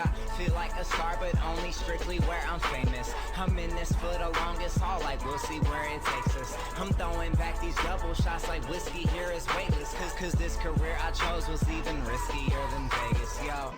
I feel like a star, but only strictly where I'm famous. I'm in this for the longest haul, like we'll see where it takes us. I'm throwing back these double shots like whiskey here is weightless. Cause this career I chose was even riskier than Vegas, yo.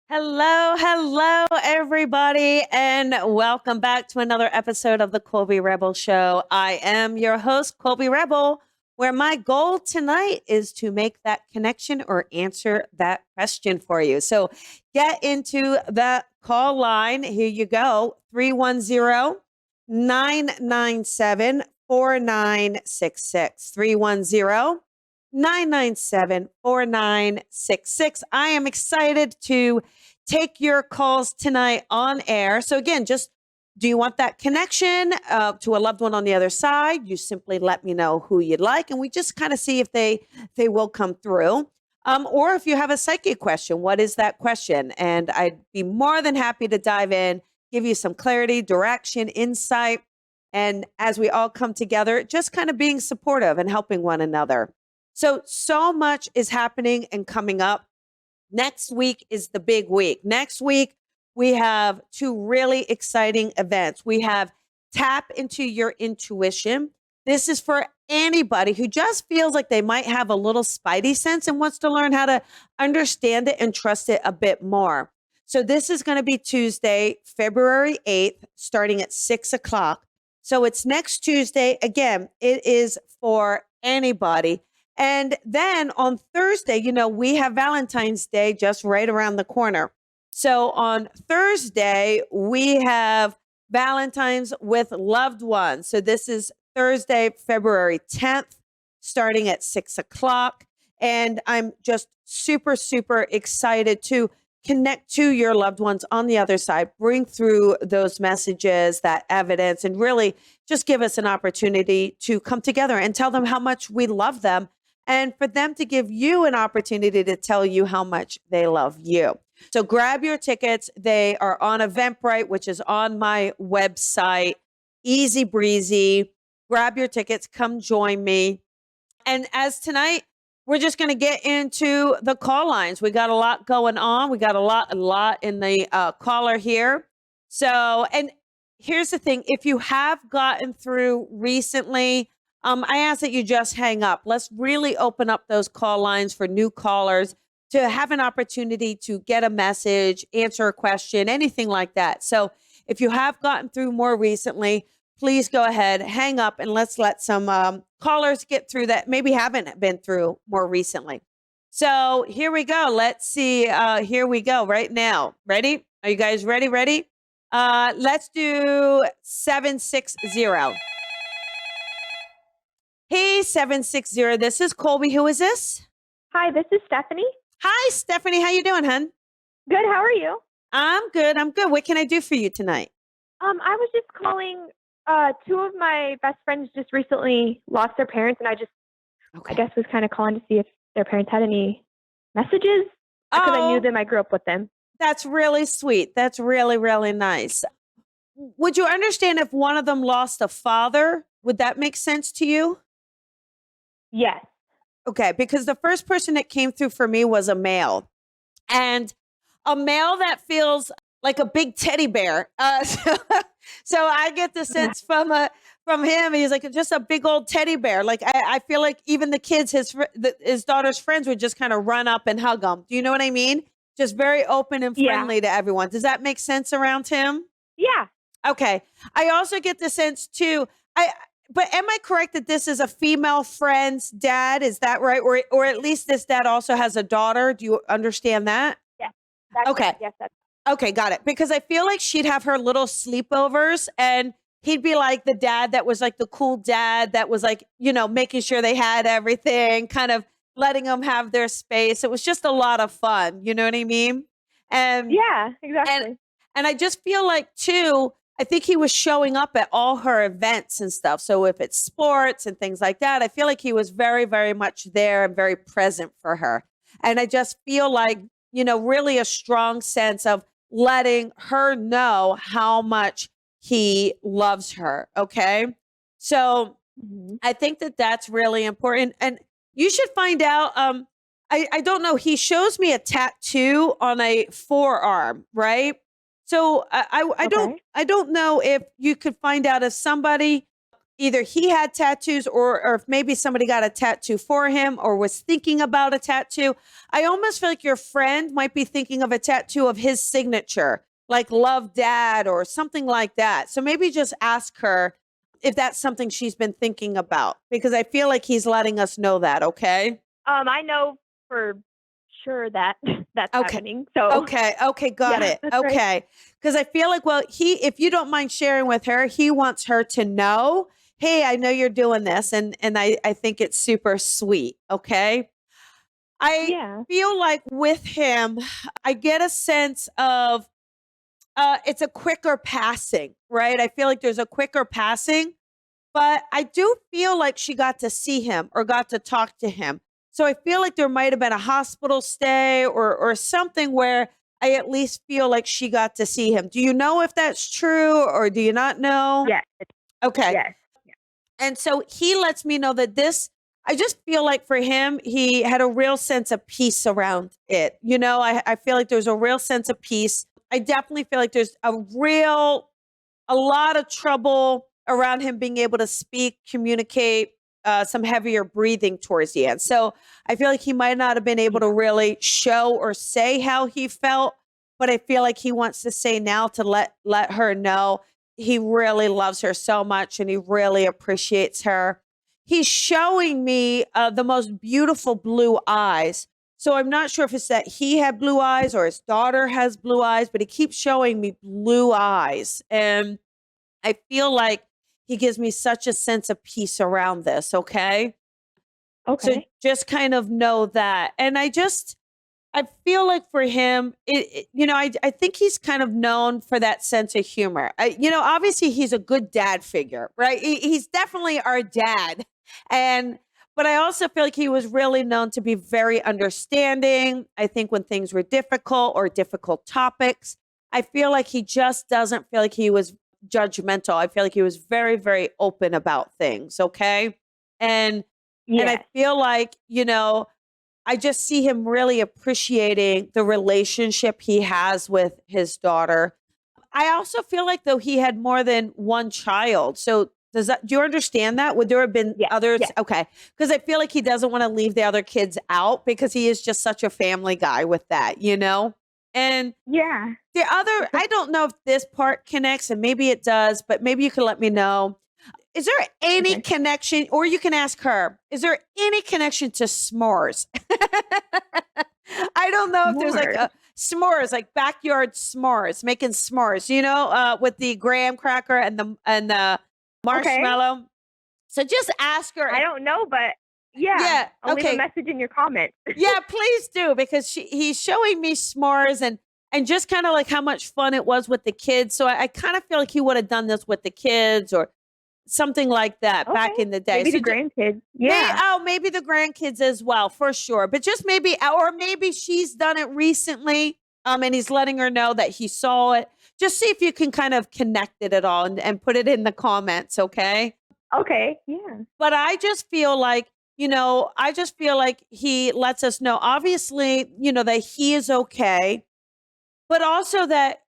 Hello, everybody, and welcome back to another episode of the Colby Rebel Show. I am your host, Colby Rebel, where my goal tonight is to make that connection or answer that question for you. So get into the call line. Here you go, 310-997-4966, 310-997-4966. I am excited to take your calls tonight on air. So again, just do you want that connection to a loved one on the other side? You simply let me know who you'd like, and we just kind of see if they will come through. Or if you have a psychic question, what is that question? And I'd be more than happy to dive in, give you some clarity, direction, insight. And as we all come together, just kind of being supportive and helping one another. So much is happening and coming up. Next week is the big week. Next week, we have two really exciting events. We have Tap Into Your Intuition. This is for anybody who just feels like they might have a little spidey sense and wants to learn how to understand it and trust it a bit more. So this is going to be Tuesday, February 8th, starting at 6 o'clock. So it's next Tuesday. Again, it is for anybody. And then on Thursday, we have Valentine's Day just right around the corner. So on Thursday, we have Valentine's with loved ones. So this is Thursday, February 10th, starting at 6 o'clock. And I'm just super, super excited to connect to your loved ones on the other side, bring through those messages, that evidence, and really just give us an opportunity to come together and tell them how much we love them, and for them to give you an opportunity to tell you how much they love you. So grab your tickets. They are on Eventbrite, which is on my website. Easy breezy. Grab your tickets. Come join me. And as tonight, we're just going to get into the call lines. We got a lot going on. We got a lot in the caller here. So, and here's the thing. If you have gotten through recently, I ask that you just hang up. Let's really open up those call lines for new callers to have an opportunity to get a message, answer a question, anything like that. So if you have gotten through more recently, please go ahead, hang up, and let's let some callers get through that maybe haven't been through more recently. So here we go. Let's see. Here we go right now. Ready? Are you guys ready? Let's do 760. Hey, 760. This is Colby. Who is this? Hi, this is Stephanie. Hi, Stephanie. How you doing, hun? Good. How are you? I'm good. What can I do for you tonight? I was just calling. Two of my best friends just recently lost their parents, and I guess was kind of calling to see if their parents had any messages, because I knew them. I grew up with them. That's really sweet. That's really, really nice. Would you understand if one of them lost a father? Would that make sense to you? Yes. Okay, because the first person that came through for me was a male, and a male that feels like a big teddy bear. So I get the sense from him. He's like just a big old teddy bear. Like I feel like even the kids, his daughter's friends, would just kind of run up and hug him. Do you know what I mean? Just very open and friendly to everyone. Does that make sense around him? Yeah. Okay. I also get the sense too. But am I correct that this is a female friend's dad? Is that right? Or at least this dad also has a daughter. Do you understand that? Yes. Okay. Yes. That's Okay, got it. Because I feel like she'd have her little sleepovers, and he'd be like the dad that was like the cool dad that was like, making sure they had everything, kind of letting them have their space. It was just a lot of fun. You know what I mean? And yeah, exactly. And I just feel like too, I think he was showing up at all her events and stuff. So if it's sports and things like that, I feel like he was very, very much there and very present for her. And I just feel like, really a strong sense of letting her know how much he loves her. Okay. So I think that that's really important. And you should find out, I don't know. He shows me a tattoo on a forearm, right? So Okay. I don't know if you could find out if somebody, either he had tattoos or if maybe somebody got a tattoo for him or was thinking about a tattoo. I almost feel like your friend might be thinking of a tattoo of his signature, like Love Dad or something like that. So maybe just ask her if that's something she's been thinking about, because I feel like he's letting us know that. Okay. I know for sure that that's Okay. happening. So Okay. Got yeah, it. that's right. Okay. Because I feel like, well, if you don't mind sharing with her, he wants her to know, hey, I know you're doing this. And I think it's super sweet. Okay. I Yeah. feel like with him, I get a sense of it's a quicker passing, right? I feel like there's a quicker passing, but I do feel like she got to see him or got to talk to him. So I feel like there might have been a hospital stay or something where I at least feel like she got to see him. Do you know if that's true or do you not know? Yes. Okay. Yes. And so he lets me know that I just feel like for him, he had a real sense of peace around it. I feel like there's a real sense of peace. I definitely feel like there's a lot of trouble around him being able to speak, communicate, some heavier breathing towards the end. So I feel like he might not have been able to really show or say how he felt, but I feel like he wants to say now to let her know he really loves her so much and he really appreciates her. He's showing me the most beautiful blue eyes. So I'm not sure if it's that he had blue eyes or his daughter has blue eyes, but he keeps showing me blue eyes. And I feel like he gives me such a sense of peace around this. Okay. So Okay. just kind of know that. And I feel like for him, I think he's kind of known for that sense of humor. Obviously he's a good dad figure, right? He's definitely our dad. But I also feel like he was really known to be very understanding. I think when things were difficult or difficult topics, I feel like he just doesn't feel like he was judgmental. I feel like he was very, very open about things. Okay. And, and I Yes. feel like, I just see him really appreciating the relationship he has with his daughter. I also feel like though he had more than one child. So do you understand that? Would there have been Yes. others? Yes. Okay. Because I feel like he doesn't want to leave the other kids out because he is just such a family guy with that, And Yeah. the other, I don't know if this part connects and maybe it does, but maybe you can let me know. Is there any Okay. connection, or you can ask her, is there any connection to s'mores? I don't know if there's like More. a s'mores, like backyard s'mores, making s'mores, with the graham cracker and the Okay. marshmallow. So just ask her. I don't know, but yeah, Yeah. I'll leave a Okay. message in your comments. Yeah, please do, because he's showing me s'mores and just kind of like how much fun it was with the kids. So I kind of feel like he would have done this with the kids or something like that back Okay. in the day. Maybe So the grandkids. Yeah. maybe the grandkids as well, for sure. But just maybe, or maybe she's done it recently. And he's letting her know that he saw it. Just see if you can kind of connect it at all and put it in the comments, okay? Okay. Yeah. But I just feel like, he lets us know, obviously, that he is okay, but also that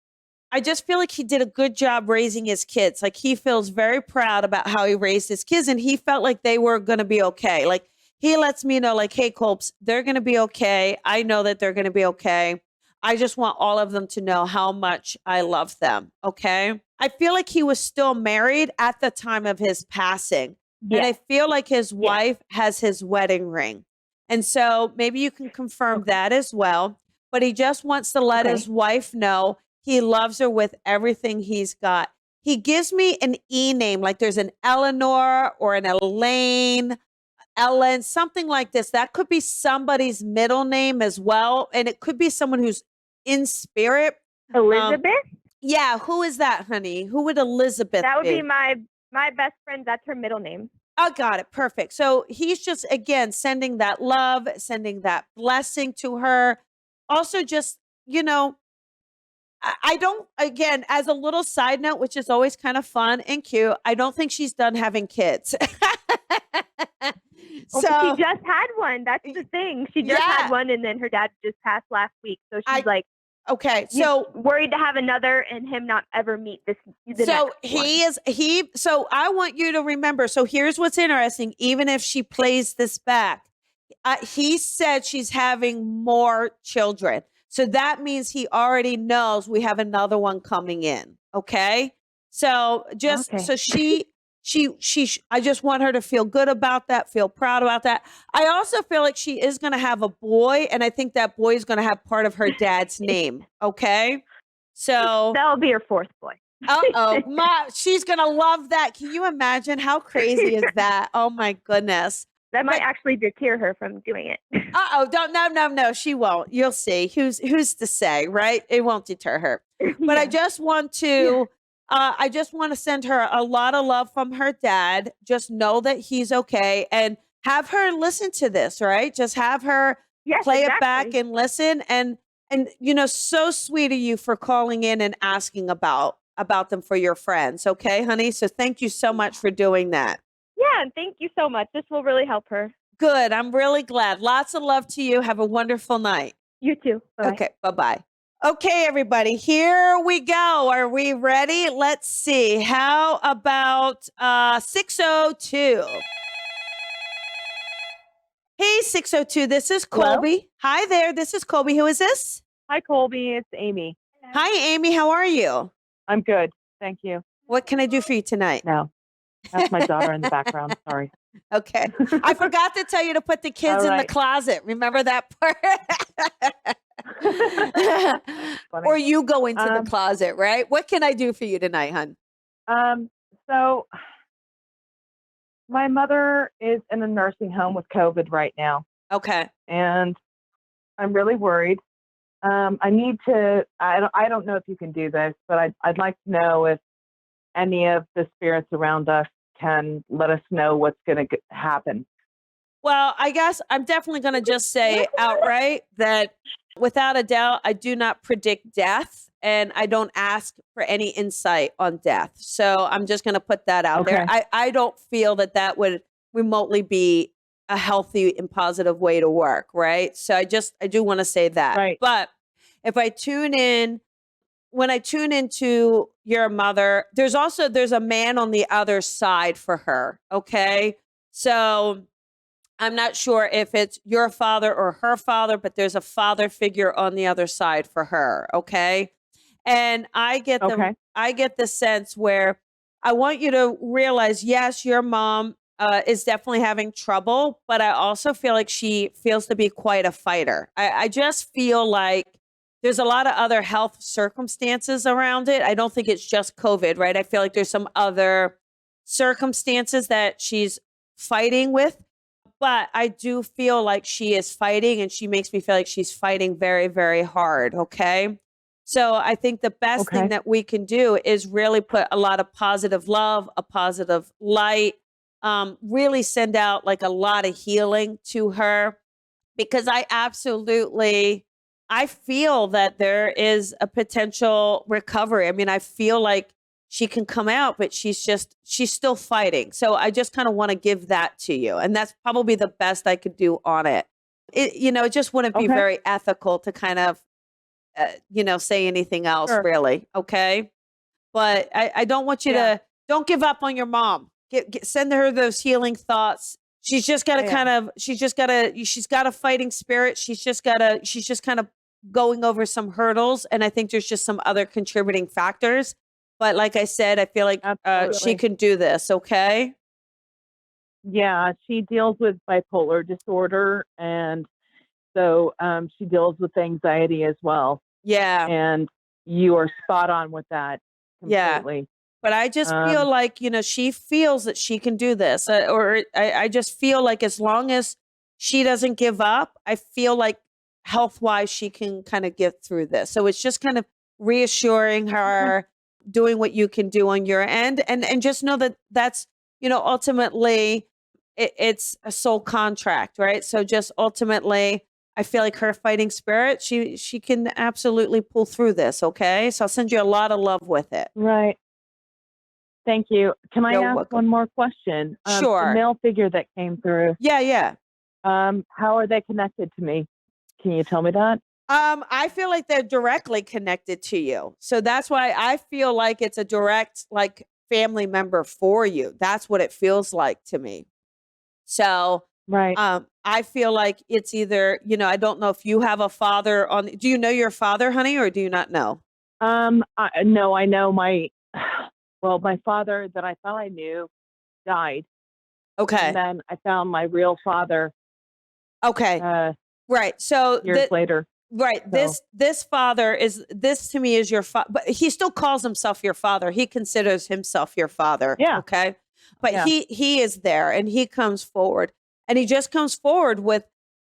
I just feel like he did a good job raising his kids. Like he feels very proud about how he raised his kids and he felt like they were going to be okay. Like he lets me know like, hey, Colbs, they're going to be okay. I know that they're going to be okay. I just want all of them to know how much I love them. Okay. I feel like he was still married at the time of his passing. And I Yes. feel like his Yes. wife has his wedding ring. And so maybe you can confirm Okay. that as well. But he just wants to let Okay. his wife know he loves her with everything he's got. He gives me an E name, like there's an Eleanor or an Elaine, Ellen, something like this. That could be somebody's middle name as well. And it could be someone who's in spirit. Elizabeth? Yeah. Who is that, honey? Who would Elizabeth That would be? be my best friend. That's her middle name. I got it. Perfect. So he's just, again, sending that love, sending that blessing to her. Also, just, I don't, again, as a little side note, which is always kind of fun and cute, I don't think she's done having kids. Well, but she So just had one. That's the thing. She just yeah, had one, and then her dad just passed last week. So she's I like, okay. he's So worried to have another and him not ever meet the so next one. so I want you to remember. So here's what's interesting. Even if she plays this back, he said she's having more children. So that means he already knows we have another one coming in. Okay. So just Okay. so I just want her to feel good about that, feel proud about that. I also feel like she is going to have a boy, and I think that boy is going to have part of her dad's name. Okay. So, That'll be her fourth boy. she's going to love that. Can you imagine how crazy is that? Oh my goodness. That might actually deter her from doing it. Don't no, she won't. You'll see. Who's to say, right? It won't deter her. But Yeah. I just want to I just want to send her a lot of love from her dad. Just know that he's okay, and have her listen to this, right? Just have her Yes, play it back exactly. and listen, and so sweet of you for calling in and asking about them for your friends, okay, honey? So thank you so much for doing that. Yeah, and thank you so much. This will really help her. Good. I'm really glad. Lots of love to you. Have a wonderful night. You too. Bye. Okay. Bye-bye. Okay, everybody, here we go. Are we ready? Let's see. How about 602? Hey, 602. This is Hello? Colby. Hi there. This is Colby. Who is this? Hi, Colby. It's Amy. Hi, Amy. How are you? I'm good. Thank you. What can I do for you tonight? No, that's my daughter in the background. Sorry. Okay. I forgot to tell you to put the kids All in the right. closet. Remember that part? Funny. Or you go into the closet, right? What can I do for you tonight, hon? So my mother is in a nursing home with COVID right now, Okay. and I'm really worried. I need to. I don't know if you can do this, but I'd like to know if any of the spirits around us can let us know what's going to happen. Well, I guess I'm definitely going to just say outright that without a doubt, I do not predict death, and I don't ask for any insight on death. So I'm just going to put that out there. I don't feel that would remotely be a healthy and positive way to work, right? So I do want to say that. Right. But if I when I tune into your mother, there's a man on the other side for her. Okay. So I'm not sure if it's your father or her father, but there's a father figure on the other side for her. Okay. And I get the sense where I want you to realize, yes, your mom is definitely having trouble, but I also feel like she feels to be quite a fighter. I just feel like there's a lot of other health circumstances around it. I don't think it's just COVID, right? I feel like there's some other circumstances that she's fighting with, but I do feel like she is fighting, and she makes me feel like she's fighting very, very hard. Okay. So I think the best thing that we can do is really put a lot of positive love, a positive light, really send out like a lot of healing to her, because I feel that there is a potential recovery. I mean, I feel like she can come out, but she's still fighting. So I just kind of want to give that to you. And that's probably the best I could do on it. It just wouldn't be very ethical to kind of, say anything else really. Okay. But I don't want you to, don't give up on your mom. Send her those healing thoughts. She's just got to she's got a fighting spirit. She's just kind of going over some hurdles. And I think there's just some other contributing factors. But like I said, I feel like she can do this. Okay. Yeah, she deals with bipolar disorder, and so she deals with anxiety as well. Yeah. And you are spot on with that completely. Yeah. But I just feel like, she feels that she can do this. I just feel like as long as she doesn't give up, I feel like health-wise she can kind of get through this. So it's just kind of reassuring her, doing what you can do on your end, and just know that that's, ultimately it's a soul contract, right? So just ultimately, I feel like her fighting spirit, she can absolutely pull through this. Okay. So I'll send you a lot of love with it. Right. Thank you. Can I You're ask welcome. one more question? The Sure. male figure that came through, Yeah. how are they connected to me? Can you tell me that? I feel like they're directly connected to you. So that's why I feel like it's a direct, like, family member for you. That's what it feels like to me. So, Right. I feel like it's either, I don't know if you have a father do you know your father, honey, or do you not know? No, I know my father that I thought I knew died. Okay. And then I found my real father Okay. Right. So years later. right. So, This father this to me is your father, but he still calls himself your father. He considers himself your father. yeah. Okay. But Yeah. he is there and he comes forward, and he just comes forward with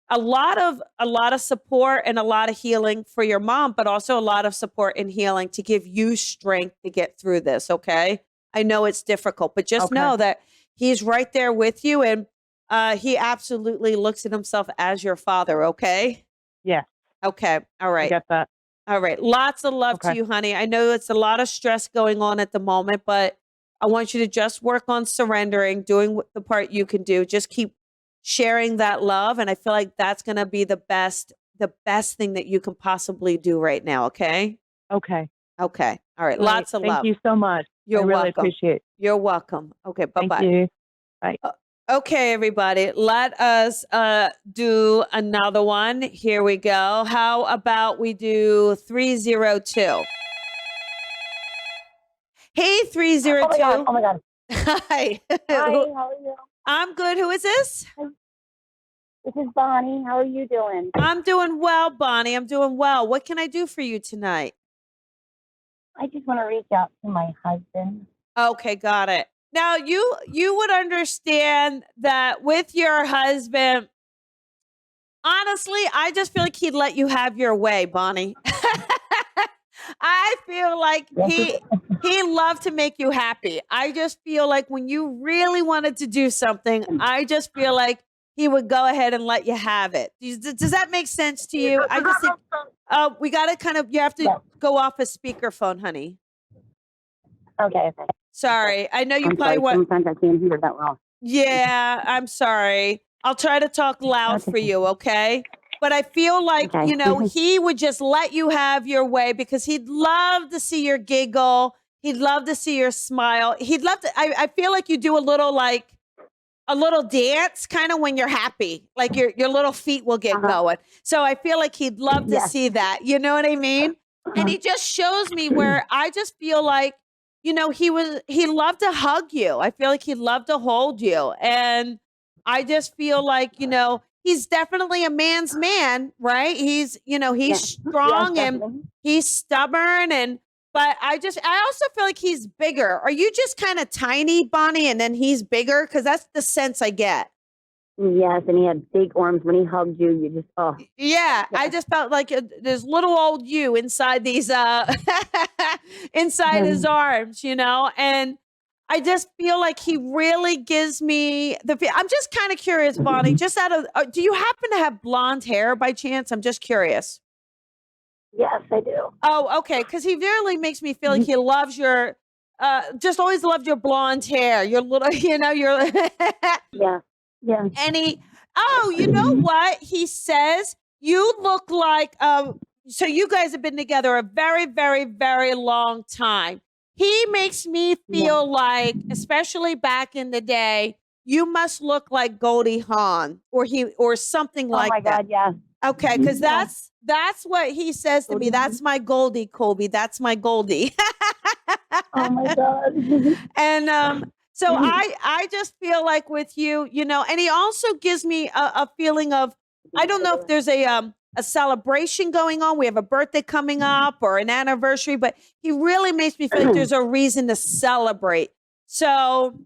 a lot of support and a lot of healing for your mom, but also a lot of support and healing to give you strength to get through this. Okay. I know it's difficult, but just Okay. know that he's right there with you, and he absolutely looks at himself as your father. Okay. Yeah. Okay. All I right. get that. All right. Lots of love to Okay. you, honey. I know it's a lot of stress going on at the moment, but I want you to just work on surrendering, doing the part you can do. Just keep sharing that love. And I feel like that's going to be the best thing that you can possibly do right now. Okay. Okay. Okay. All right. All right. Lots of Thank love. you so much. You're I really welcome. appreciate it. You're welcome. Okay. Thank Bye-bye. you. Bye. Okay, everybody, let us do another one. Here we go. How about we do 302? Hey, 302. Oh my God. Hi. Hi, how are you? I'm good. Who is this? This is Bonnie. How are you doing? I'm doing well, Bonnie. I'm doing well. What can I do for you tonight? I just want to reach out to my husband. Okay, got it. Now, you would understand that with your husband, honestly, I just feel like he'd let you have your way, Bonnie. I feel like he loved to make you happy. I just feel like when you really wanted to do something, I just feel like he would go ahead and let you have it. Does that make sense to you? I just think we got to you have to Yes. go off a speakerphone, honey. Okay. Sorry. I know you I'm probably sorry. want. Sometimes I can't hear that well. Yeah, I'm sorry. I'll try to talk loud That's for okay. you, okay? But I feel like, Okay. he would just let you have your way because he'd love to see your giggle. He'd love to see your smile. He'd love to, I feel like you do a little dance kind of when you're happy, like your little feet will get going. So I feel like he'd love to Yes. see that. You know what I mean? And he just shows me where I just feel like, he loved to hug you. I feel like he'd love to hold you. And I just feel like, he's definitely a man's man, right? He's, he's Yes. strong Yes, and definitely. he's stubborn, but I also feel like he's bigger. Are you just kind of tiny, Bonnie, and then he's bigger? Because that's the sense I get. Yes, and he had big arms. When he hugged you, you just, oh. Yeah, I just felt like there's little old you inside these inside his arms, and I just feel like he really gives me I'm just kind of curious, Bonnie, just out of do you happen to have blonde hair by chance? I'm just curious. Yes, I do. Oh, okay, because he really makes me feel like he loves your just always loved your blonde hair, your little, your Yeah. Yeah. and you know what? He says you look like, so you guys have been together a very, very, very long time. He makes me feel like, especially back in the day, you must look like Goldie Hawn or something Oh like my that. God, yes. Okay, because that's what he says to me. That's my Goldie, Colby. That's my Goldie. Oh my God. And so I just feel like with you, and he also gives me a feeling of, I don't know if there's a celebration going on. We have a birthday coming up or an anniversary, but he really makes me feel like there's a reason to celebrate. So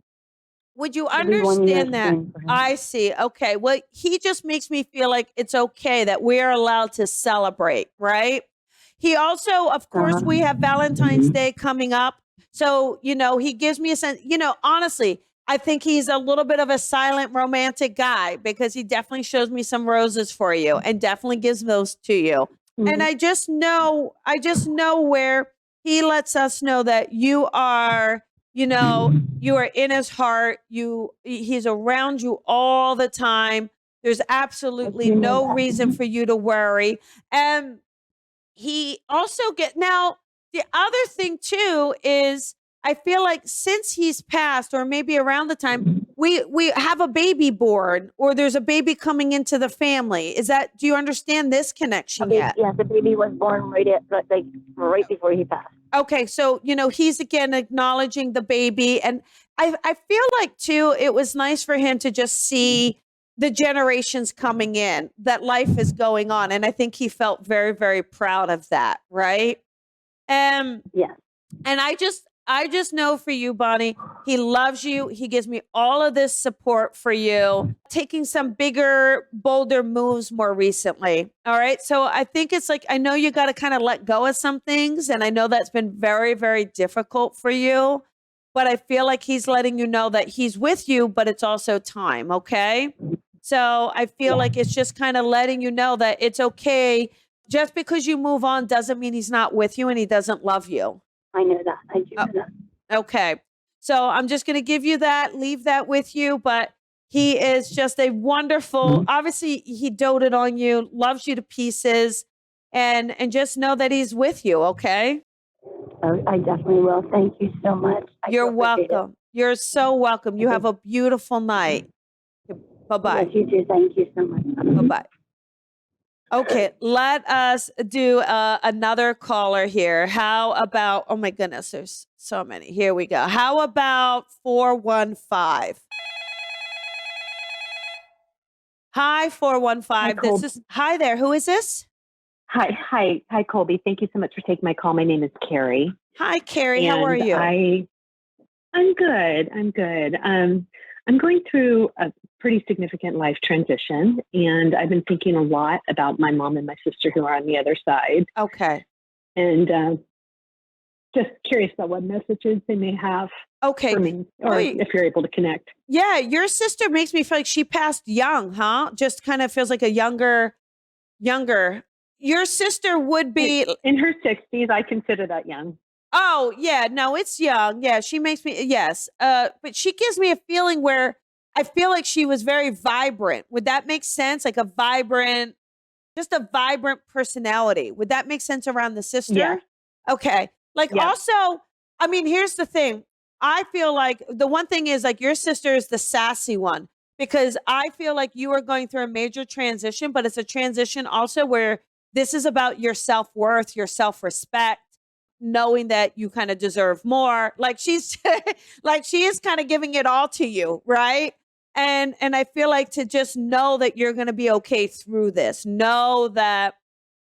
would you It'll be 1 year understand that? soon for him. I see. Okay. Well, he just makes me feel like it's okay that we're allowed to celebrate, right? He also, of course, we have Valentine's Day coming up. So, he gives me a sense, honestly, I think he's a little bit of a silent romantic guy because he definitely shows me some roses for you and definitely gives those to you. And I just know where he lets us know that you are, you are in his heart. He's around you all the time. There's absolutely no reason for you to worry. And he also now the other thing too is I feel like since he's passed, or maybe around the time we have a baby born, or there's a baby coming into the family. Do you understand this connection yet? Yes, the baby was born right before he passed. Okay, so he's again acknowledging the baby, and I feel like too it was nice for him to just see the generations coming in, that life is going on, and I think he felt very, very proud of that, right? Yes. And I just know for you, Bonnie, he loves you. He gives me all of this support for you, taking some bigger, bolder moves more recently. All right. So I think it's like, I know you got to kind of let go of some things. And I know that's been very, very difficult for you. But I feel like he's letting you know that he's with you, but it's also time. Okay. So I feel like it's just kind of letting you know that it's okay. Just because you move on doesn't mean he's not with you and he doesn't love you. I know that. I do know that. Okay. So I'm just going to give you that, leave that with you. But he is just a wonderful, obviously he doted on you, loves you to pieces, and just know that he's with you. Okay. I definitely will. Thank you so much. You're welcome. You're so welcome. You have a beautiful night. Bye-bye. Yes, you too. Thank you so much. Bye-bye. Okay, let us do another caller here. How about, oh my goodness, there's so many. Here we go. How about 415? Hi, 415. Hi there. Who is this? Hi, Colby. Thank you so much for taking my call. My name is Carrie. Hi, Carrie. How are you? I'm good. I'm going through a pretty significant life transition, and I've been thinking a lot about my mom and my sister who are on the other side. Okay. And just curious about what messages they may have for me, or if you're able to connect. Yeah, your sister makes me feel like she passed young, huh? Just kind of feels like a younger. Your sister would be in her 60s. I consider that young. Oh, yeah. No, it's young. Yeah, she makes me, yes. But she gives me a feeling where I feel like she was very vibrant. Would that make sense? Like just a vibrant personality. Would that make sense around the sister? Yeah. Okay. Also, I mean, here's the thing. I feel like the one thing is like your sister is the sassy one, because I feel like you are going through a major transition, but it's a transition also where this is about your self-worth, your self-respect, knowing that you kind of deserve more. Like she's like she is kind of giving it all to you, right? And I feel like to just know that you're going to be okay through this. Know that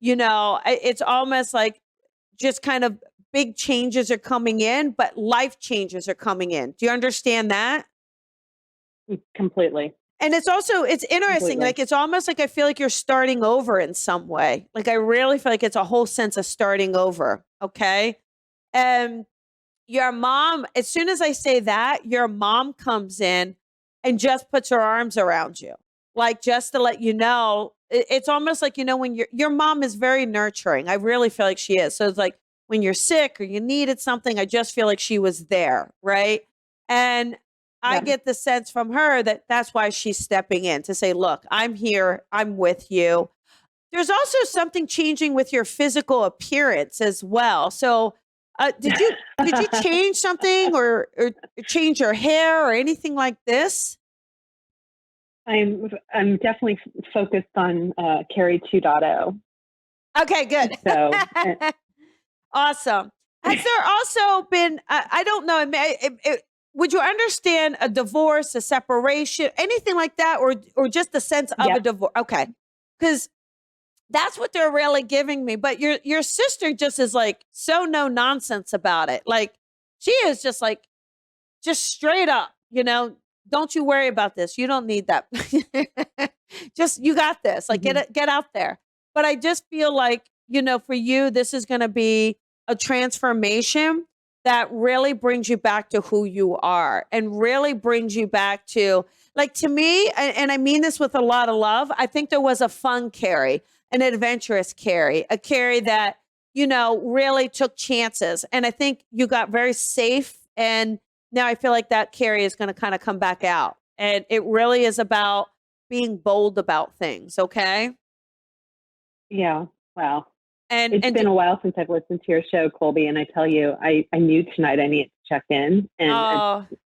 it's almost like just kind of big changes are coming in, but life changes are coming in. Do you understand that? Completely. And it's interesting. Completely. Like, it's almost like I feel like you're starting over in some way. Like, I really feel like it's a whole sense of starting over. Okay. And your mom, as soon as I say that, your mom comes in and just puts her arms around you. Like, just to let you know, it's almost like, when your mom is very nurturing. I really feel like she is. So it's like when you're sick or you needed something, I just feel like she was there. Right. And I get the sense from her that that's why she's stepping in to say, look, I'm here. I'm with you. There's also something changing with your physical appearance as well. So did you change something or change your hair or anything like this? I'm definitely focused on Carrie 2.0. Okay, good. So awesome. Has there also been, I don't know, would you understand a divorce, a separation, anything like that, or just the sense of a divorce? Okay. Because that's what they're really giving me. But your sister just is like so no nonsense about it. Like she is just like, just straight up, don't you worry about this. You don't need that. Just, you got this. Like get out there. But I just feel like, for you, this is going to be a transformation that really brings you back to who you are and really brings you back to, like, to me, and I mean this with a lot of love, I think there was a fun Carrie, an adventurous Carrie, a Carrie that, really took chances. And I think you got very safe and now I feel like that Carrie is going to kind of come back out. And it really is about being bold about things. Okay. Yeah. Wow. And, It's and been a while since I've listened to your show, Colby, and I tell you, I knew tonight I needed to check in, and oh, it's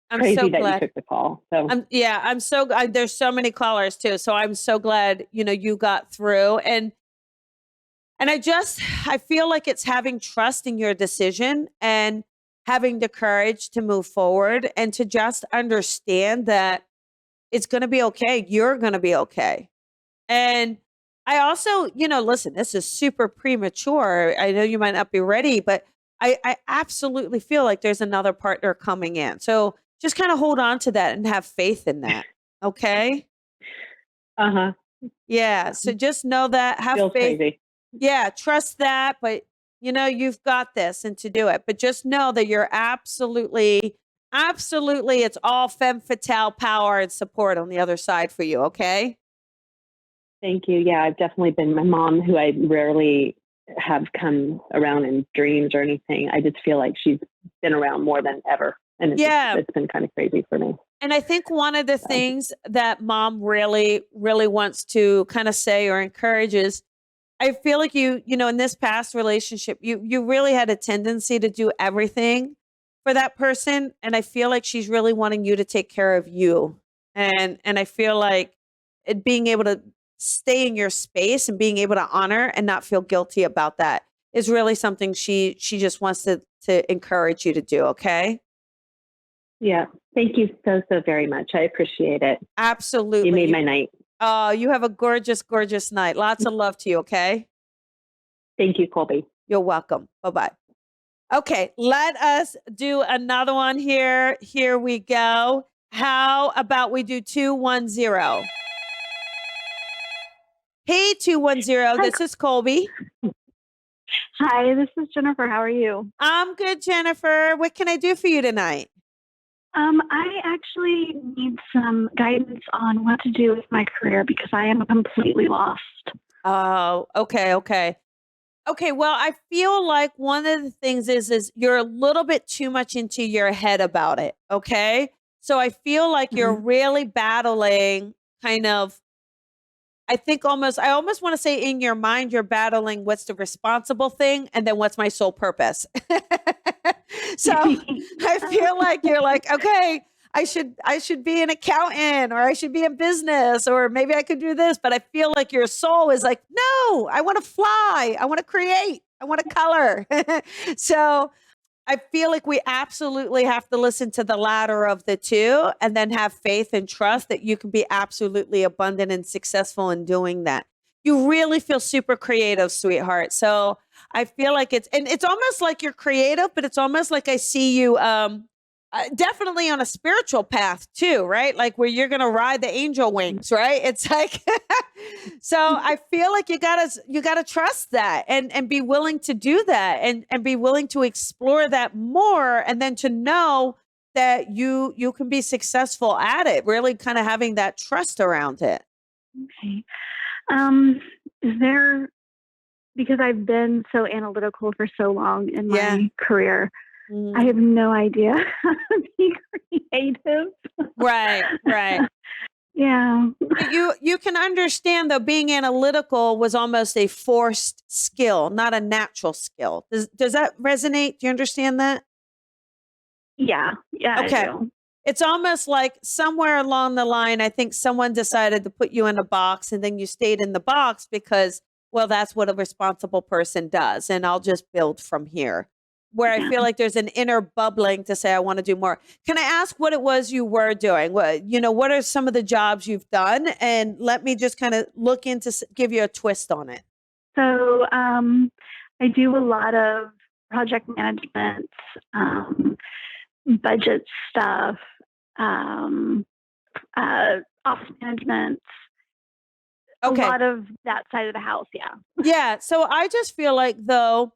I'm crazy so that you glad. took the call. So I'm so, there's so many callers too. So I'm so glad, you got through. And I feel like it's having trust in your decision and having the courage to move forward and to just understand that it's going to be okay. You're going to be okay. And I also, listen, this is super premature. I know you might not be ready, but I absolutely feel like there's another partner coming in. So just kind of hold on to that and have faith in that. Okay. uh-huh. Yeah. So just know that, have Feels faith. crazy. Yeah. Trust that. But, you've got this and to do it. But just know that you're absolutely, it's all femme fatale power and support on the other side for you. Okay. Thank you. Yeah, I've definitely been my mom, who I rarely have come around in dreams or anything. I just feel like she's been around more than ever. And it's been kind of crazy for me. And I think one of the things that mom really, really wants to kind of say or encourage is, I feel like in this past relationship, you really had a tendency to do everything for that person. And I feel like she's really wanting you to take care of you. And I feel like being able to stay in your space and being able to honor and not feel guilty about that is really something she just wants to encourage you to do. Okay. Yeah. Thank you so very much. I appreciate it. Absolutely. You made my night. Oh, you have a gorgeous, gorgeous night. Lots of love to you. Okay. Thank you, Colby. You're welcome. Bye-bye. Okay. Let us do another one here. Here we go. How about we do 210? Hey, 210. This is Colby. Hi, this is Jennifer. How are you? I'm good, Jennifer. What can I do for you tonight? I actually need some guidance on what to do with my career because I am completely lost. Oh, okay. Okay, well, I feel like one of the things is you're a little bit too much into your head about it, okay? So I feel like you're really battling kind of I almost want to say in your mind, you're battling what's the responsible thing and then what's my sole purpose. So I feel like you're like, okay, I should be an accountant or I should be in business or maybe I could do this. But I feel like your soul is like, no, I want to fly. I want to create. I want to color. So I feel like we absolutely have to listen to the latter of the two and then have faith and trust that you can be absolutely abundant and successful in doing that. You really feel super creative, sweetheart. So I feel like it's almost like you're creative, but it's almost like I see you definitely on a spiritual path too, right? Like where you're going to ride the angel wings, right? It's like, so I feel like you gotta trust that and be willing to do that and be willing to explore that more. And then to know that you can be successful at it, really kind of having that trust around it. Okay. Is there, because I've been so analytical for so long in my career, I have no idea how to be creative. Right. Yeah. You can understand though, being analytical was almost a forced skill, not a natural skill. Does that resonate? Do you understand that? Yeah. Okay. I do. It's almost like somewhere along the line, I think someone decided to put you in a box and then you stayed in the box because, well, that's what a responsible person does. And I'll just build from here. Where I feel like there's an inner bubbling to say, I want to do more. Can I ask what it was you were doing? What are some of the jobs you've done? And let me just kind of look into, give you a twist on it. So I do a lot of project management, budget stuff, office management, a lot of that side of the house. Yeah. Yeah. So I just feel like though,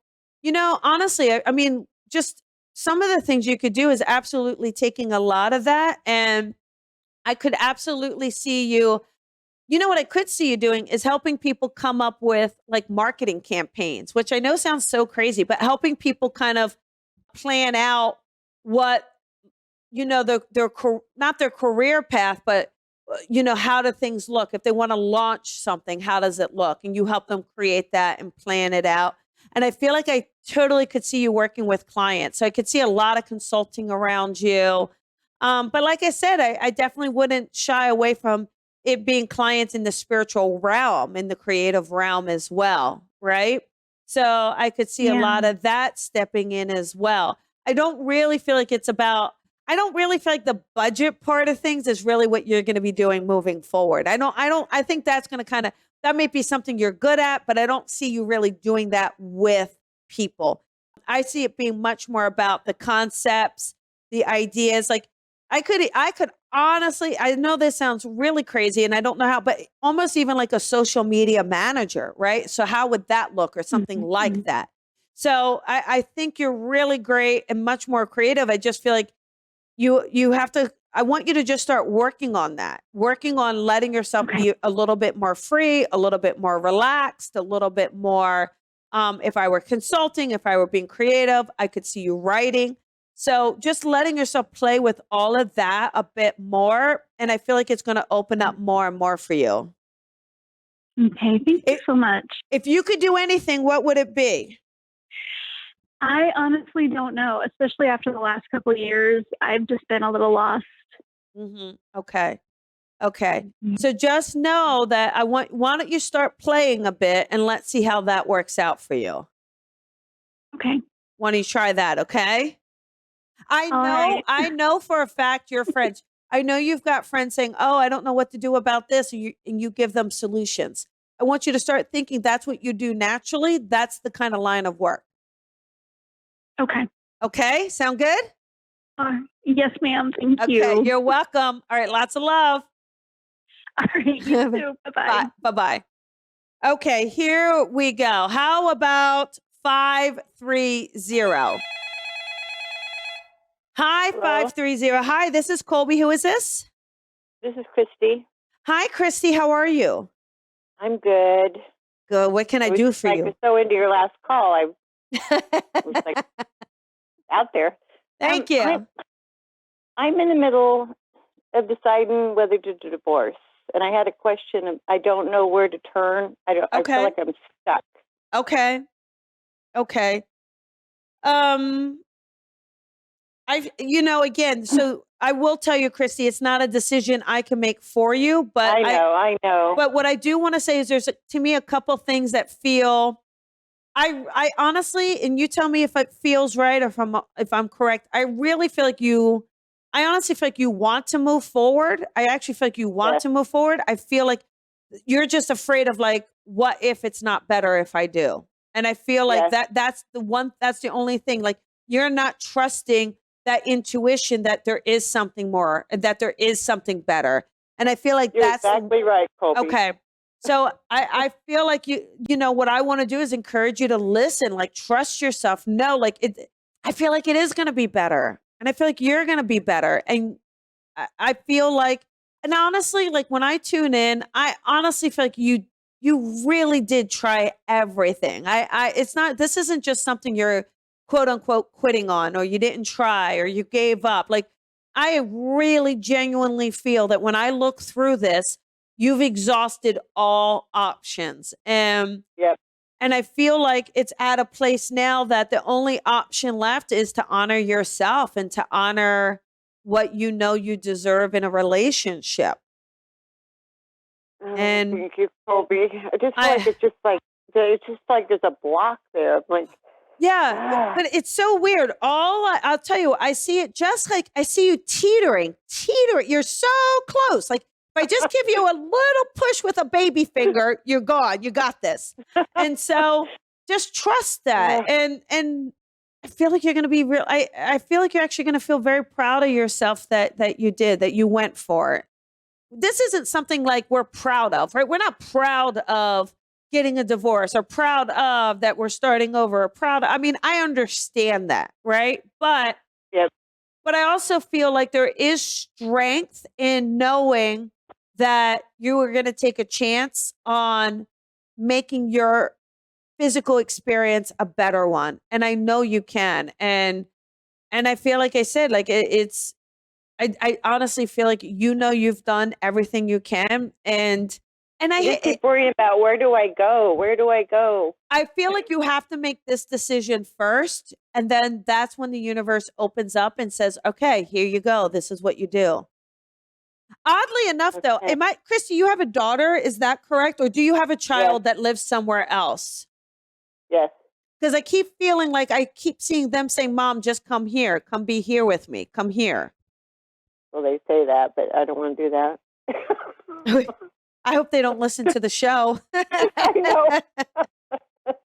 honestly, I mean, just some of the things you could do is absolutely taking a lot of that. And I could absolutely see you, what I could see you doing is helping people come up with like marketing campaigns, which I know sounds so crazy, but helping people kind of plan out what not their career path, but how do things look? If they want to launch something, how does it look? And you help them create that and plan it out. And I feel like I totally could see you working with clients. So I could see a lot of consulting around you. But like I said, I definitely wouldn't shy away from it being clients in the spiritual realm, in the creative realm as well. Right. So I could see a lot of that stepping in as well. I don't really feel like the budget part of things is really what you're going to be doing moving forward. I think that's going to that may be something you're good at, but I don't see you really doing that with people. I see it being much more about the concepts, the ideas. Like I could honestly, I know this sounds really crazy and I don't know how, but almost even like a social media manager, right? So how would that look or something like that? So I think you're really great and much more creative. I just feel like you have to, I want you to just start working on that, working on letting yourself be a little bit more free, a little bit more relaxed, a little bit more, if I were consulting, if I were being creative, I could see you writing. So just letting yourself play with all of that a bit more. And I feel like it's going to open up more and more for you. Okay. Thank you so much. If you could do anything, what would it be? I honestly don't know, especially after the last couple of years. I've just been a little lost. Okay. So just know that why don't you start playing a bit and let's see how that works out for you. Okay. Why don't you try that? Okay. I know for a fact your friends, I know you've got friends saying, oh, I don't know what to do about this. And you give them solutions. I want you to start thinking that's what you do naturally. That's the kind of line of work. Okay. Okay. Sound good? Yes, ma'am. Thank you. Okay. You're welcome. All right. Lots of love. All right. You too. Bye-bye. Bye-bye. Okay. Here we go. How about 530? Hi, Hello? 530. Hi, this is Colby. Who is this? This is Christy. Hi, Christy. How are you? I'm good. Good. What can I do for you? I was so into your last call. I was like out there. Thank you. I'm in the middle of deciding whether to do divorce, and I had a question. I don't know where to turn. I feel like I'm stuck. Okay. Again, so I will tell you, Christy, it's not a decision I can make for you, but I know. But what I do want to say is there's, to me, a couple things that feel, I honestly, and you tell me if it feels right or if I'm correct. I honestly feel like you want to move forward. I actually feel like you want to move forward. I feel like you're just afraid of like, what if it's not better if I do? And I feel like that's the only thing. Like you're not trusting that intuition that there is something more, that there is something better. And I feel like you're that's exactly right, Colby. Okay. So I feel like what I want to do is encourage you to listen, like trust yourself. No, like I feel like it is going to be better. And I feel like you're going to be better. And I feel like, and honestly, like when I tune in, I honestly feel like you really did try everything. This isn't just something you're quote unquote quitting on, or you didn't try, or you gave up. Like I really genuinely feel that when I look through this, you've exhausted all options. And I feel like it's at a place now that the only option left is to honor yourself and to honor what you know you deserve in a relationship. And thank you, Colby. I just feel like it's just like there's a block there. Like but it's so weird. I'll tell you, I see it just like I see you teetering. You're so close. Like if I just give you a little push with a baby finger, you're gone. You got this. And so just trust that. And I feel like you're going to be real. I feel like you're actually going to feel very proud of yourself that you went for it. This isn't something like we're proud of, right? We're not proud of getting a divorce or proud of that we're starting over or I understand that, right? But I also feel like there is strength in knowing that you are going to take a chance on making your physical experience a better one. And I know you can. And I feel like I said, like it's I honestly feel like you've done everything you can, and I just keep worrying about where do I go? Where do I go? I feel like you have to make this decision first, and then that's when the universe opens up and says, "Okay, here you go. This is what you do." Oddly enough, though, Christy, you have a daughter, is that correct? Or do you have a child that lives somewhere else? Yes. Because I keep feeling like I keep seeing them say, "Mom, just come here. Come be here with me. Come here." Well, they say that, but I don't want to do that. I hope they don't listen to the show. I know.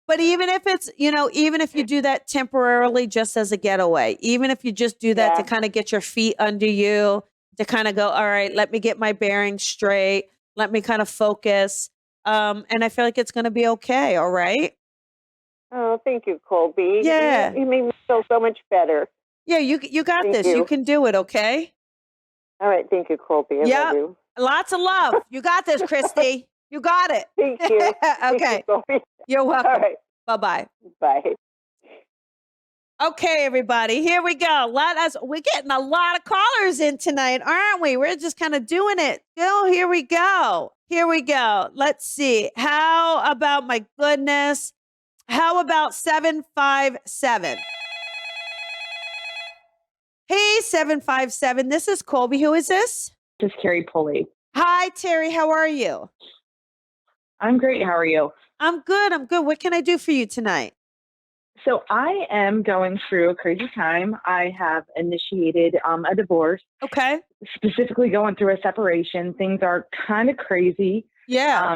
But even if it's, even if you do that temporarily just as a getaway, even if you just do that to kind of get your feet under you, to kind of go, all right, let me get my bearings straight. Let me kind of focus. And I feel like it's going to be okay. All right. Oh, thank you, Colby. Yeah. You made me feel so much better. Yeah, you got this. You can do it. Okay. All right. Thank you, Colby. Yeah. Lots of love. You got this, Christy. You got it. Thank you. Okay. Thank you, You're welcome. All right. Bye-bye. Bye. Okay, everybody, here we go. We're getting a lot of callers in tonight, aren't we? We're just kind of doing it. Here we go. Here we go. Let's see. How about, my goodness, how about 757? Hey, 757, this is Colby. Who is this? This is Carrie Pulley. Hi, Terry. How are you? I'm great. How are you? I'm good. What can I do for you tonight? So I am going through a crazy time. I have initiated a divorce. Okay. Specifically going through a separation. Things are kind of crazy. Yeah.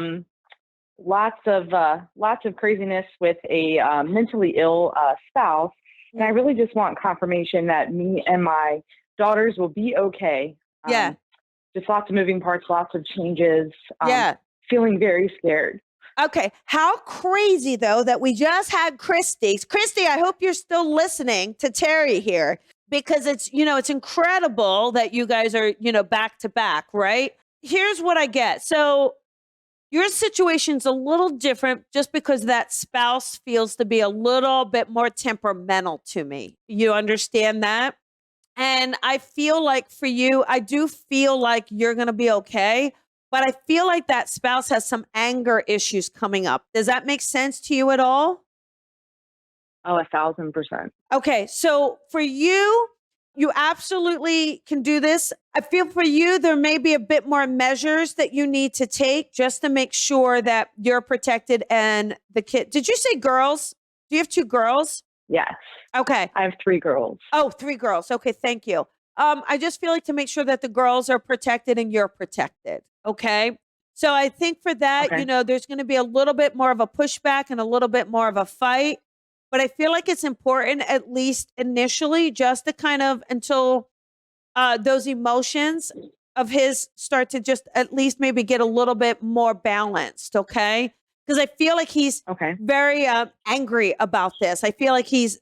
Lots of craziness with a mentally ill spouse. And I really just want confirmation that me and my daughters will be okay. Yeah. Just lots of moving parts, lots of changes. Yeah. Feeling very scared. Okay. How crazy, though, that we just had Christy. Christy, I hope you're still listening to Terry here, because it's incredible that you guys are, back to back, right? Here's what I get. So your situation's a little different just because that spouse feels to be a little bit more temperamental to me. You understand that? And I feel like for you, I do feel like you're going to be okay. But I feel like that spouse has some anger issues coming up. Does that make sense to you at all? Oh, 1,000%. Okay. So for you, you absolutely can do this. I feel for you, there may be a bit more measures that you need to take just to make sure that you're protected and the kid. Did you say girls? Do you have 2 girls? Yes. Okay. I have 3 girls. Oh, 3 girls. Okay. Thank you. I just feel like to make sure that the girls are protected and you're protected. Okay. So I think for that, there's going to be a little bit more of a pushback and a little bit more of a fight. But I feel like it's important, at least initially, just to kind of until those emotions of his start to just at least maybe get a little bit more balanced. Okay. Because I feel like he's very angry about this. I feel like he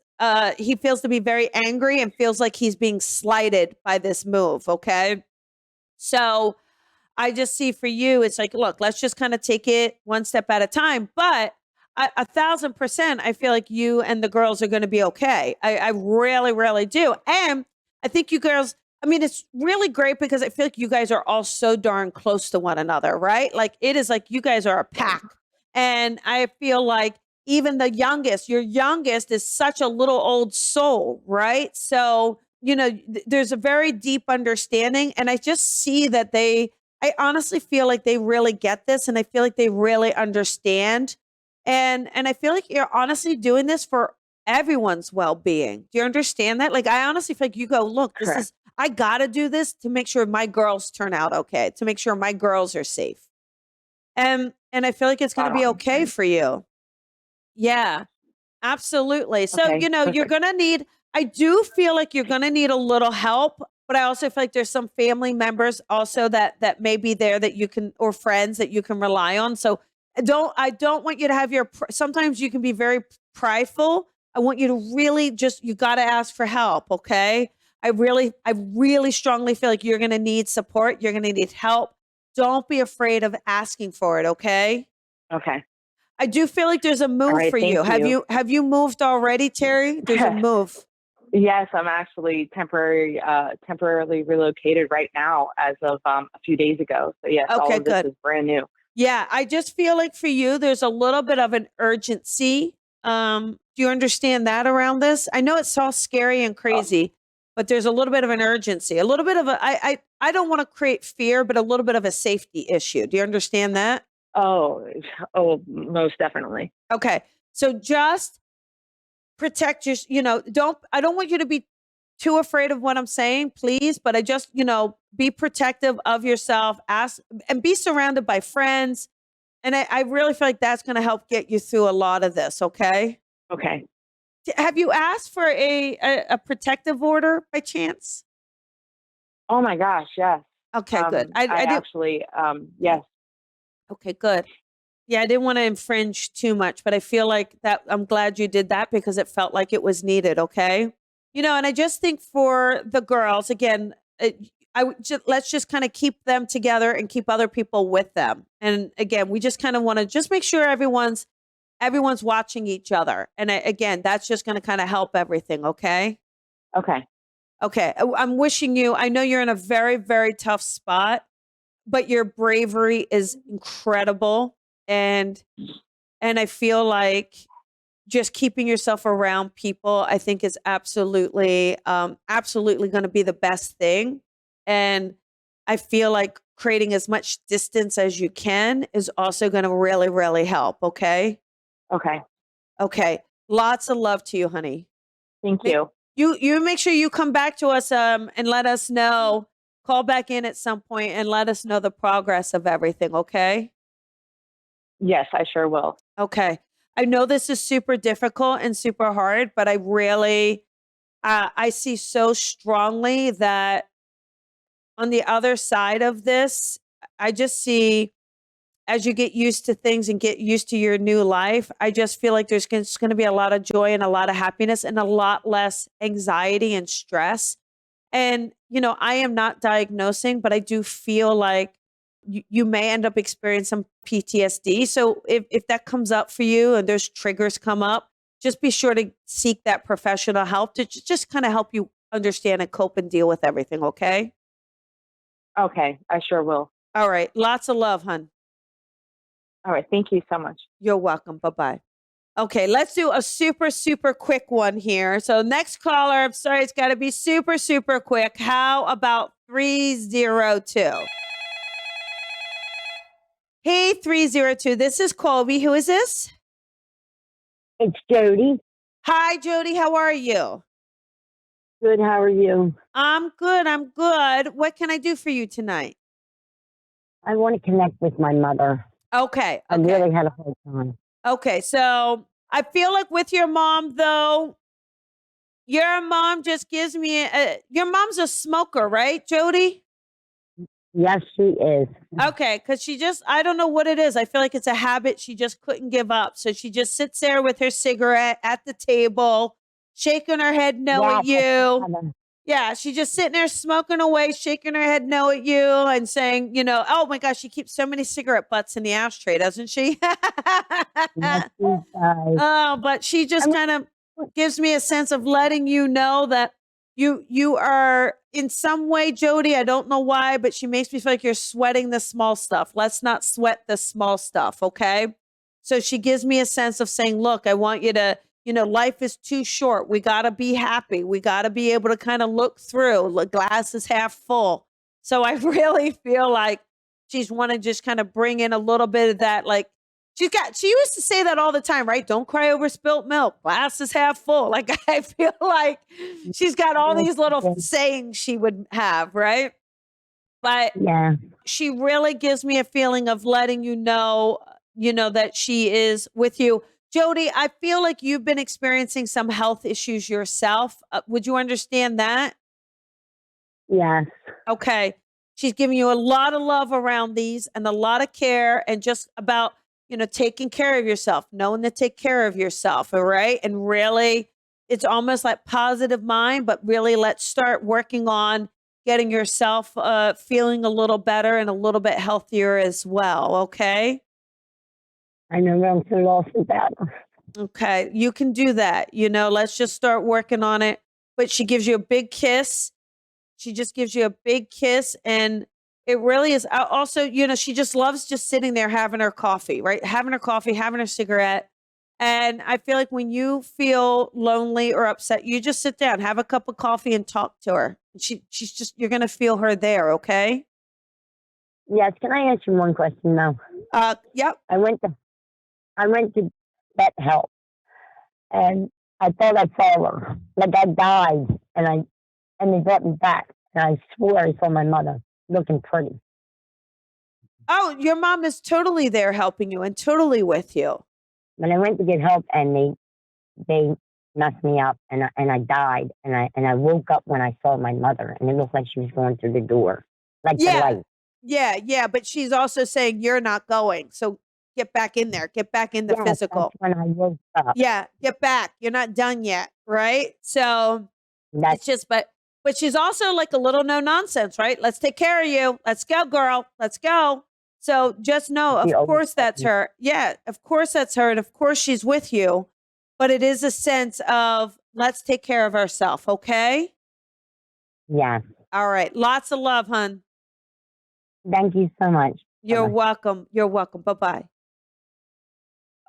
feels to be very angry and feels like he's being slighted by this move. Okay. So I just see for you, it's like, look, let's just kind of take it one step at a time. But 1,000%, I feel like you and the girls are going to be okay. I really, really do. And I think you girls, it's really great because I feel like you guys are all so darn close to one another, right? Like it is like you guys are a pack. And I feel like even your youngest is such a little old soul, right? So, there's a very deep understanding. And I just see that I honestly feel like they really get this, and I feel like they really understand. And I feel like you're honestly doing this for everyone's well-being. Do you understand that? Like, I honestly feel like you go, look, I got to do this to make sure my girls turn out okay, to make sure my girls are safe. And I feel like it's going to be okay for you. Yeah, absolutely. So, you're going to need, I do feel like you're going to need a little help. But I also feel like there's some family members also that may be there that you can, or friends that you can rely on. So I don't want you to have sometimes you can be very prideful. I want you to really you got to ask for help. Okay. I really strongly feel like you're going to need support. You're going to need help. Don't be afraid of asking for it. Okay. Okay. I do feel like there's a move for you. Have you moved already, Terry? There's a move. Yes, I'm actually temporarily relocated right now as of a few days ago. So yes, all Okay, of this good. is brand new. Yeah, I just feel like for you, there's a little bit of an urgency. Do you understand that around this? I know it's all scary and crazy, but there's a little bit of an urgency, a little bit of I don't want to create fear, but a little bit of a safety issue. Do you understand that? Oh, most definitely. Okay. So just protect your, I don't want you to be too afraid of what I'm saying, please, but I just, be protective of yourself, ask and be surrounded by friends. And I really feel like that's going to help get you through a lot of this. Okay. Okay. Have you asked for a protective order by chance? Oh my gosh, yes. Okay, good. I I did. actually, yes. Okay, good. Yeah, I didn't want to infringe too much, but I feel like that I'm glad you did that because it felt like it was needed. Okay. And I just think for the girls, again, let's just kind of keep them together and keep other people with them. And again, we just kind of want to just make sure everyone's watching each other. And again, that's just going to kind of help everything. Okay. Okay. Okay. I'm wishing you, I know you're in a very, very tough spot, but your bravery is incredible. And I feel like just keeping yourself around people, I think is absolutely going to be the best thing. And I feel like creating as much distance as you can is also going to really, really help. Okay. Okay. Okay. Lots of love to you, honey. Thank you. You make sure you come back to us and let us know. Call back in at some point and let us know the progress of everything. Okay. Yes, I sure will. Okay. I know this is super difficult and super hard, but I really, I see so strongly that on the other side of this, I just see as you get used to things and get used to your new life, I just feel like there's going to be a lot of joy and a lot of happiness and a lot less anxiety and stress. And, I am not diagnosing, but I do feel like you may end up experiencing some PTSD. So if that comes up for you and there's triggers come up, just be sure to seek that professional help to just kind of help you understand and cope and deal with everything. Okay. Okay, I sure will. All right. Lots of love, hun. All right. Thank you so much. You're welcome. Bye-bye. Okay, let's do a super, super quick one here. So next caller, I'm sorry, it's got to be super, super quick. How about 302? Hey, 302, this is Colby. Who is this? It's Jody. Hi, Jody. How are you? Good. How are you? I'm good. I'm good. What can I do for you tonight? I want to connect with my mother. Okay. I really had a hard time. Okay, so I feel like with your mom, though, your mom just gives me your mom's a smoker, right, Jody? Yes, she is. Okay, because I don't know what it is. I feel like it's a habit she just couldn't give up. So she just sits there with her cigarette at the table, shaking her head no at you. Yeah, she's just sitting there smoking away, shaking her head no at you and saying, oh my gosh, she keeps so many cigarette butts in the ashtray, doesn't she? Yes, she does. Oh, but she just kind of gives me a sense of letting you know that you are in some way, Jody, I don't know why, but she makes me feel like you're sweating the small stuff. Let's not sweat the small stuff, okay? So she gives me a sense of saying, look, I want you to, life is too short. We got to be happy. We got to be able to kind of look through. The glass is half full. So I really feel like she's want to just kind of bring in a little bit of that, like, she used to say that all the time, right? Don't cry over spilt milk. Glass is half full. Like, I feel like she's got all these little sayings she would have, right? But yeah, she really gives me a feeling of letting you know, that she is with you. Jody, I feel like you've been experiencing some health issues yourself. Would you understand that? yes. Okay. She's giving you a lot of love around these and a lot of care and just about, taking care of yourself, knowing to take care of yourself. All right. And really, it's almost like positive mind, but really let's start working on getting yourself feeling a little better and a little bit healthier as well. Okay. I know I'm so lost with that. Okay. You can do that. Let's just start working on it. but she gives you a big kiss. She just gives you a big kiss, and it really is. Also, she just loves just sitting there having her coffee, right? Having her coffee, having her cigarette. And I feel like when you feel lonely or upset, you just sit down, have a cup of coffee, and talk to her. She's just, you're going to feel her there. Okay. Yes. Can I ask you one question though? Yep. I went to vet help, and I thought I saw her. Like I died, and they brought me back, and I swore I saw my mother looking pretty. Oh, your mom is totally there helping you and totally with you. When I went to get help, and they messed me up, and I died, and I woke up when I saw my mother, and it looked like she was going through the door, like the light. Yeah. But she's also saying you're not going. So get back in there. Get back in the physical. That's when I woke up. Yeah, get back. You're not done yet, right? So it's just, but she's also like a little no nonsense, right? Let's take care of you. Let's go, girl. Let's go. So just know, of course that's her. Yeah, of course that's her. And of course she's with you. But it is a sense of let's take care of ourselves, okay? Yeah. All right. Lots of love, hon. Thank you so much. You're welcome. You're welcome. Bye-bye.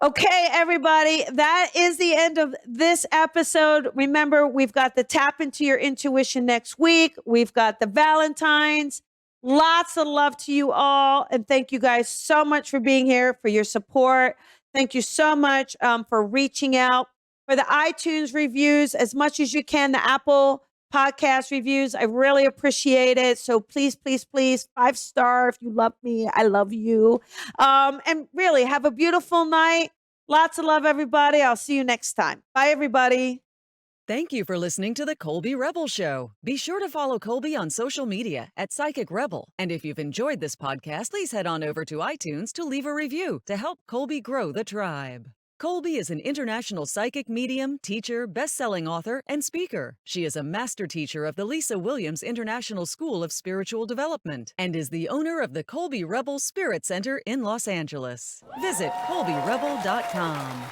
Okay, everybody, that is the end of this episode. Remember, we've got the Tap Into Your Intuition next week. We've got the Valentines. Lots of love to you all. And thank you guys so much for being here, for your support. Thank you so much for reaching out. For the iTunes reviews, as much as you can, the Apple podcast reviews, I really appreciate it. So please, 5-star if you love me. I love you. And really, have a beautiful night. Lots of love, everybody. I'll see you next time. Bye, everybody. Thank you for listening to the Colby Rebel Show. Be sure to follow Colby on social media at Psychic Rebel. And if you've enjoyed this podcast, please head on over to iTunes to leave a review to help Colby grow the tribe. Colby is an international psychic medium, teacher, best-selling author, and speaker. She is a master teacher of the Lisa Williams International School of Spiritual Development and is the owner of the Colby Rebel Spirit Center in Los Angeles. Visit colbyrebel.com.